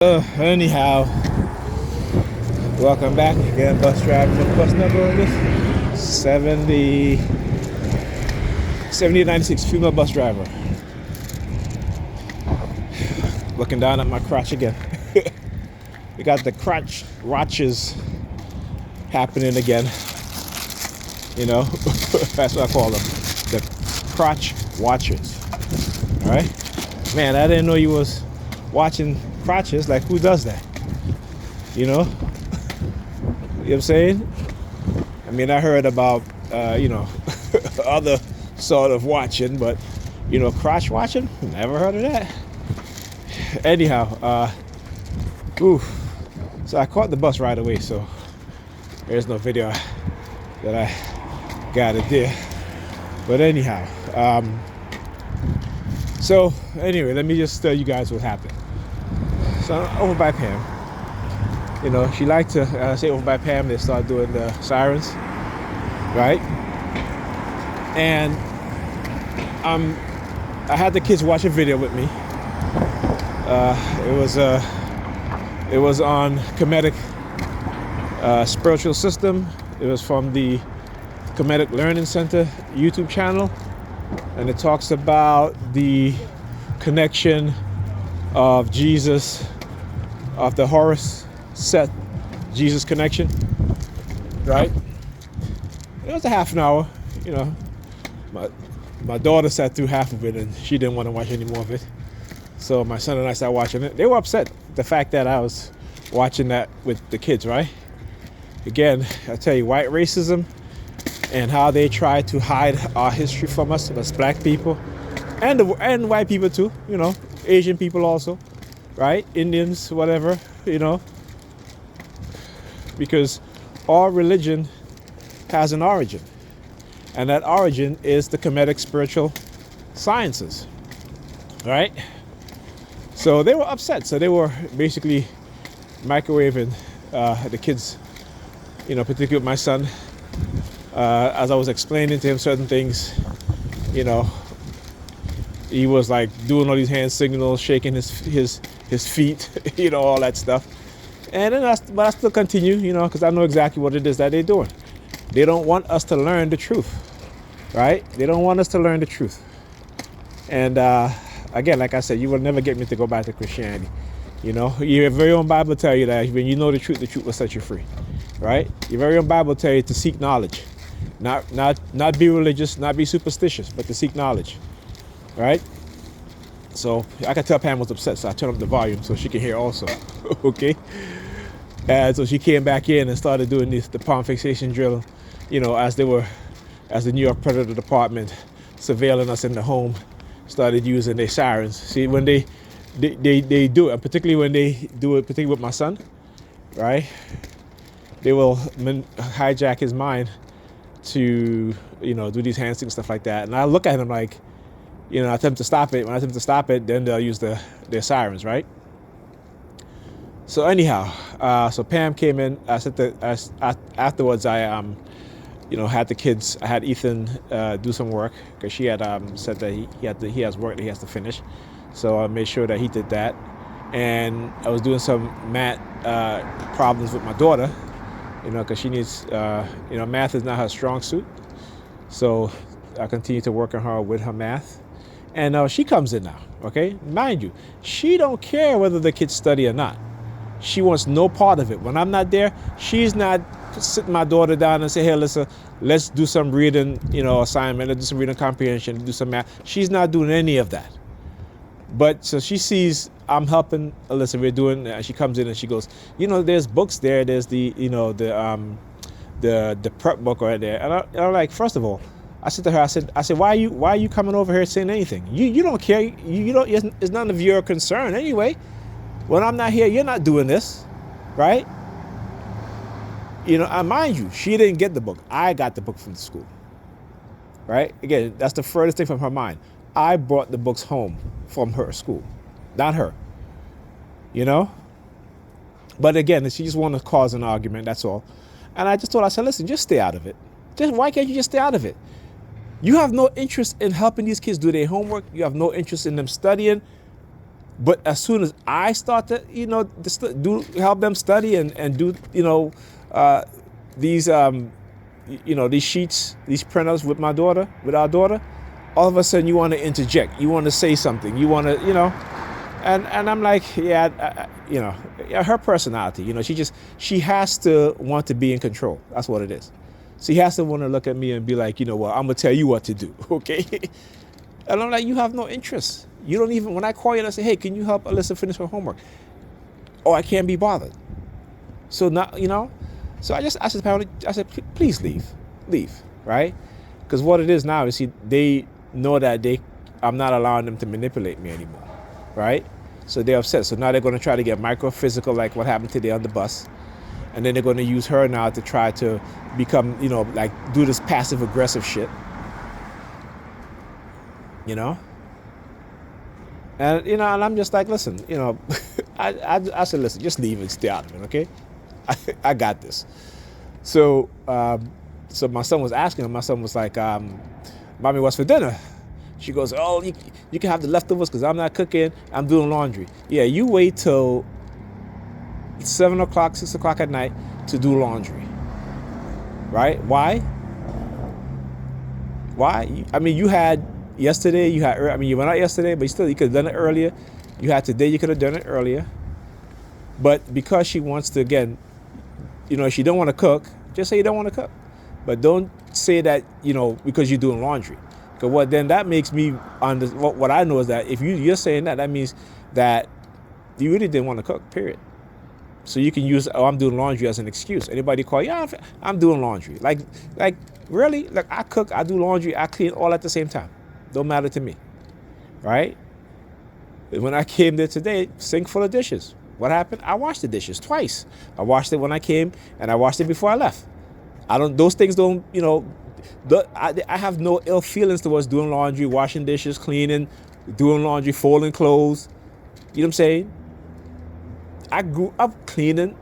Anyhow, welcome back again, bus driver. The bus number on this 7096, female bus driver. Looking down at my crotch again. We got the crotch watches happening again. You know, that's what I call them, the crotch watchers. All right, man, I didn't know you was watching crotches. Like, who does that? You know? You know what I'm saying? I mean, I heard about, other sort of watching, but, crotch watching? Never heard of that. Anyhow, so I caught the bus right away, so there's no video that I got it there. But anyhow, so anyway, let me just tell you guys what happened. So over by Pam, she liked to say over by Pam, they start doing the sirens, right? And I had the kids watch a video with me. It was on Kemetic Spiritual System. It was from the Kemetic Learning Center YouTube channel, and it talks about the connection of Jesus, of the Horus Set Jesus connection, right? It was a half an hour. My daughter sat through half of it and she didn't want to watch any more of it, so my son and I started watching it. They were upset the fact that I was watching that with the kids, right? Again, I tell you, white racism and how they try to hide our history from us as black people, and white people too, Asian people also, right? Indians, whatever, because our religion has an origin, and that origin is the Kemetic spiritual sciences, right? So they were upset. So they were basically microwaving the kids, particularly with my son, as I was explaining to him certain things. He was like doing all these hand signals, shaking his feet, all that stuff. And then but I still continue, because I know exactly what it is that they're doing. They don't want us to learn the truth, right? They don't want us to learn the truth. And again, like I said, you will never get me to go back to Christianity. Your very own Bible tell you that when you know the truth will set you free, right? Your very own Bible tell you to seek knowledge, not be religious, not be superstitious, but to seek knowledge. Right? So I could tell Pam was upset, so I turned up the volume so she could hear also. Okay? And so she came back in and started doing the palm fixation drill, as the New York Predator Department surveilling us in the home started using their sirens. See, when they do it, particularly when they do it, particularly with my son, right? They will hijack his mind to, do these hand signals, stuff like that. And I look at him like, I attempt to stop it. When I attempt to stop it, then they'll use their sirens, right? So anyhow, so Pam came in. Afterwards, I had the kids. I had Ethan do some work because she had said that he has work that he has to finish. So I made sure that he did that, and I was doing some math problems with my daughter, because she needs, math is not her strong suit. So I continue to work on her with her math. And she comes in now, okay? Mind you, she don't care whether the kids study or not. She wants no part of it. When I'm not there, she's not sitting my daughter down and say, hey, Alyssa, let's do some reading, assignment, let's do some reading comprehension, do some math. She's not doing any of that. But so she sees I'm helping Alyssa, we're doing, and she comes in and she goes, there's books there, there's the prep book right there. And I'm like, first of all, I said to her, I said, why are you coming over here saying anything? You don't care. You don't. It's none of your concern anyway. When I'm not here, you're not doing this, right? Mind you, she didn't get the book. I got the book from the school, right? Again, that's the furthest thing from her mind. I brought the books home from her school, not her. But again, she just wanted to cause an argument. That's all. And I just told her, I said, listen, just stay out of it. Why can't you just stay out of it? You have no interest in helping these kids do their homework. You have no interest in them studying. But as soon as I start to, do help them study and do, uh, these, these sheets, these printers with our daughter, all of a sudden you want to interject, you want to say something, you want to, and I'm like, yeah, yeah, her personality, she has to want to be in control. That's what it is. She has to want to look at me and be like, well, I'm gonna tell you what to do, okay? And I'm like, you have no interest. You don't even, when I call you and I say, hey, can you help Alyssa finish her homework? Oh, I can't be bothered. So now, so I said, Pamela, I said, please leave, right? Because what it is now is, they know that I'm not allowing them to manipulate me anymore, right? So they're upset. So now they're going to try to get micro-physical, like what happened today on the bus. And then they're going to use her now to try to become, like do this passive-aggressive shit, And, and I'm just like, listen, I said, listen, just leave and stay out of it, okay? I got this. So, so my son was asking her, my son was like, Mommy, what's for dinner? She goes, oh, you can have the leftovers because I'm not cooking. I'm doing laundry. Yeah, you wait till 7 o'clock, 6 o'clock at night to do laundry, right? Why? I mean, you had yesterday, you went out yesterday, but you could have done it earlier. You had today, you could have done it earlier. But because she wants to, again, if she don't want to cook, just say you don't want to cook. But don't say that, because you're doing laundry. Because then that makes me, what I know is that if you're saying that means that you really didn't want to cook, period. So you can use, I'm doing laundry as an excuse. Anybody call, yeah, I'm doing laundry. Like really? Like I cook, I do laundry, I clean all at the same time. Don't matter to me, right? When I came there today, sink full of dishes. What happened? I washed the dishes twice. I washed it when I came and I washed it before I left. Those things don't, I have no ill feelings towards doing laundry, washing dishes, cleaning, doing laundry, folding clothes. You know what I'm saying? I grew up cleaning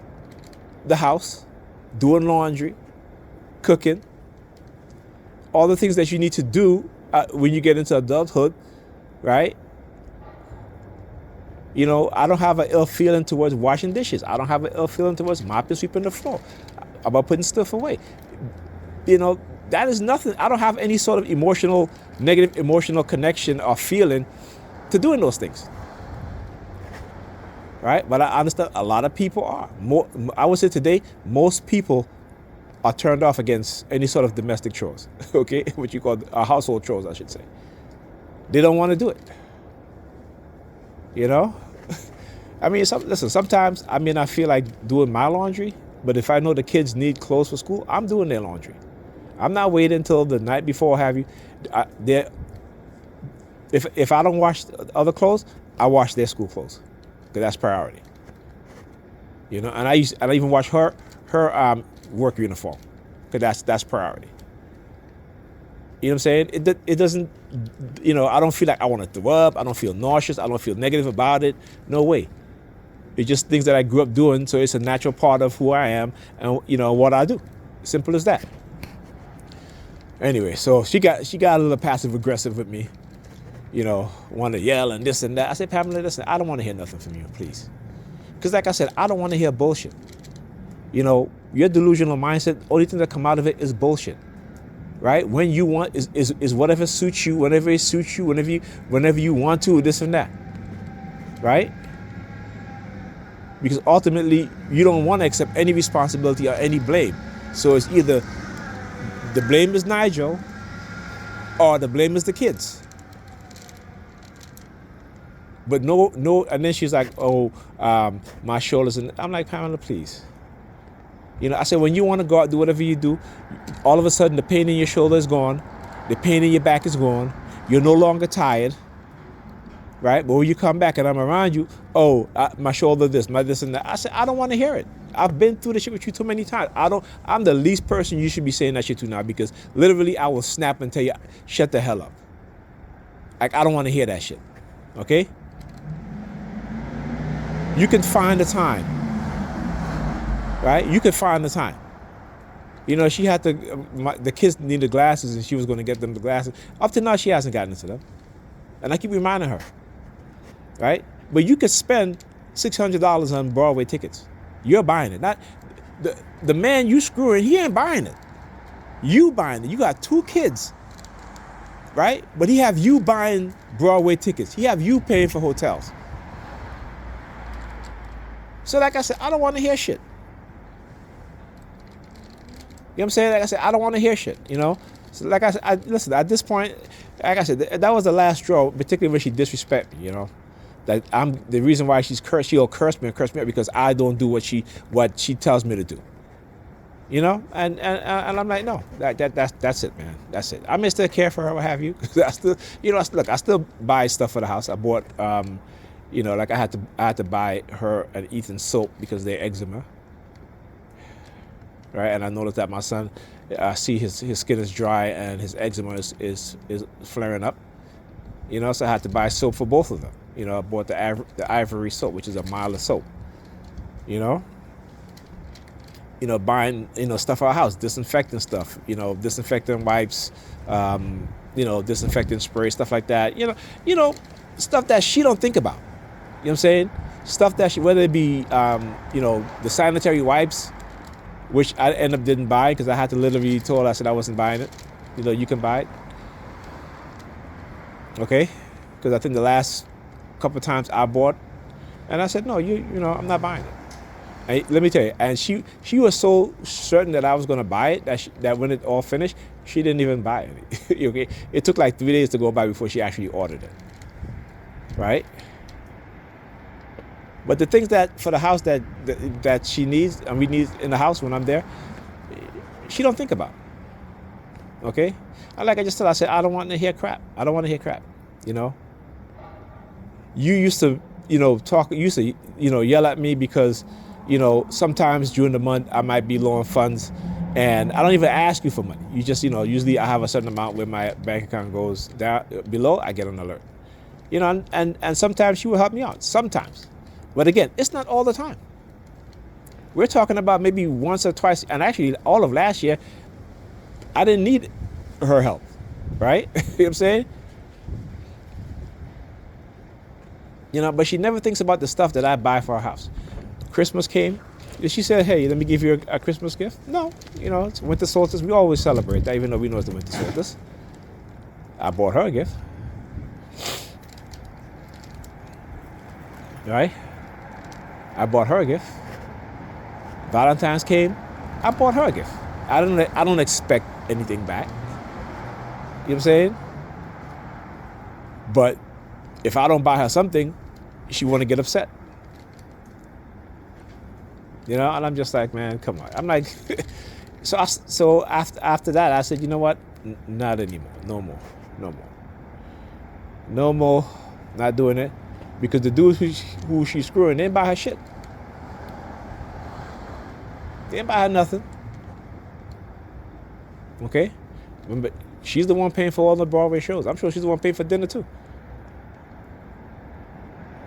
the house, doing laundry, cooking, all the things that you need to do when you get into adulthood, right? I don't have an ill feeling towards washing dishes. I don't have an ill feeling towards mopping, sweeping the floor, about putting stuff away. That is nothing. I don't have any sort of negative emotional connection or feeling to doing those things. Right? But I understand a lot of people are. I would say today, most people are turned off against any sort of domestic chores, okay? What you call household chores, I should say. They don't want to do it. I mean, listen, sometimes I may not feel like doing my laundry, but if I know the kids need clothes for school, I'm doing their laundry. I'm not waiting until the night before, have you. If I don't wash other clothes, I wash their school clothes. Because that's priority. And I even wash her work uniform. Because that's priority. You know what I'm saying? It doesn't, I don't feel like I want to throw up. I don't feel nauseous. I don't feel negative about it. No way. It's just things that I grew up doing, so it's a natural part of who I am and, what I do. Simple as that. Anyway, so she got a little passive aggressive with me. Want to yell and this and that. I said, Pamela, listen, I don't want to hear nothing from you, please. Because like I said, I don't want to hear bullshit. Your delusional mindset, only thing that come out of it is bullshit. Right? When you want is whatever suits you, whenever it suits you, whenever you want to, this and that. Right? Because ultimately, you don't want to accept any responsibility or any blame. So it's either the blame is Nigel or the blame is the kids. But no, and then she's like, oh, my shoulders. And I'm like, Pamela, please. I said, when you want to go out, do whatever you do, all of a sudden the pain in your shoulder is gone. The pain in your back is gone. You're no longer tired. Right? But when you come back and I'm around you, oh, my shoulder, this and that. I said, I don't want to hear it. I've been through this shit with you too many times. I'm the least person you should be saying that shit to now, because literally I will snap and tell you, shut the hell up. Like, I don't want to hear that shit. Okay? You can find the time. Right? You can find the time. She had the kids needed glasses and she was going to get them the glasses. Up to now, she hasn't gotten into them. And I keep reminding her. Right? But you could spend $600 on Broadway tickets. You're buying it. Not the man you screwing, he ain't buying it. You buying it. You got 2 kids, right? But he have you buying Broadway tickets. He have you paying for hotels. So like I said, I don't want to hear shit. You know what I'm saying? Like I said, I don't want to hear shit, you know? So like I said, listen, at this point, like I said, that was the last straw, particularly when she disrespect me, you know? That I'm the reason why she'll curse me out because I don't do what she tells me to do. You know? And I'm like, no, that's it, man. That's it. I may still care for her, what have you. I still, you know, I still buy stuff for the house. I bought you know, like I had to buy her and Ethan soap because they're eczema. Right, and I noticed that my son, I see his skin is dry and his eczema is flaring up. You know, so I had to buy soap for both of them. You know, I bought the Ivory soap, which is a milder soap. You know, buying stuff for our house, disinfecting stuff. You know, disinfecting wipes. You know, disinfecting spray, stuff like that. You know, stuff that she don't think about. You know what I'm saying? Stuff that whether it be you know, the sanitary wipes, which I ended up didn't buy because I had to literally told her, I said I wasn't buying it. You know, you can buy it. Okay? Because I think the last couple of times I bought, and I said, no, you know, I'm not buying it. And let me tell you, and she was so certain that I was going to buy it that when it all finished, she didn't even buy it. Okay? It took like 3 days to go by before she actually ordered it. Right? But the things that for the house that she needs and we need in the house when I'm there, she don't think about. Okay? Like I just said, I said, I don't want to hear crap. I don't want to hear crap. You know? You used to, you know, yell at me because, you know, sometimes during the month I might be low on funds and I don't even ask you for money. You just, you know, usually I have a certain amount where my bank account goes down below, I get an alert. You know, and sometimes she will help me out. Sometimes. But again, it's not all the time. We're talking about maybe once or twice, and actually all of last year, I didn't need her help, right? You know what I'm saying? You know, but she never thinks about the stuff that I buy for our house. Christmas came, she said, hey, let me give you a Christmas gift. No, you know, it's winter solstice. We always celebrate that, even though we know it's the winter solstice. I bought her a gift. Right? I bought her a gift. Valentine's came, I bought her a gift. I don't expect anything back. You know what I'm saying? But if I don't buy her something, she want to get upset. You know, and I'm just like, man, come on. I'm like, so after that, I said, you know what? Not anymore. No more. Not doing it. Because the dude who she's screwing, they didn't buy her shit. They didn't buy her nothing. Okay? Remember, she's the one paying for all the Broadway shows. I'm sure she's the one paying for dinner too. You know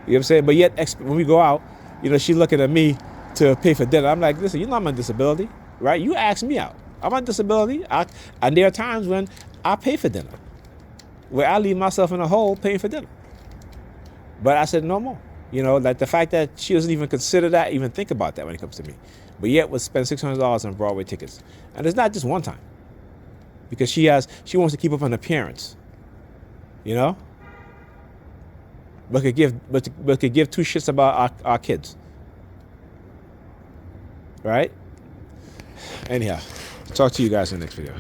what I'm saying? But yet, when we go out, you know, she's looking at me to pay for dinner. I'm like, listen, you know I'm on disability, right? You asked me out. I'm on disability. And there are times when I pay for dinner, where I leave myself in a hole paying for dinner. But I said no more. You know, like the fact that she doesn't even consider that, even think about that when it comes to me. But yet would spend $600 on Broadway tickets. And it's not just one time. Because she wants to keep up an appearance. You know? But could give two shits about our kids. Right? Anyhow, talk to you guys in the next video.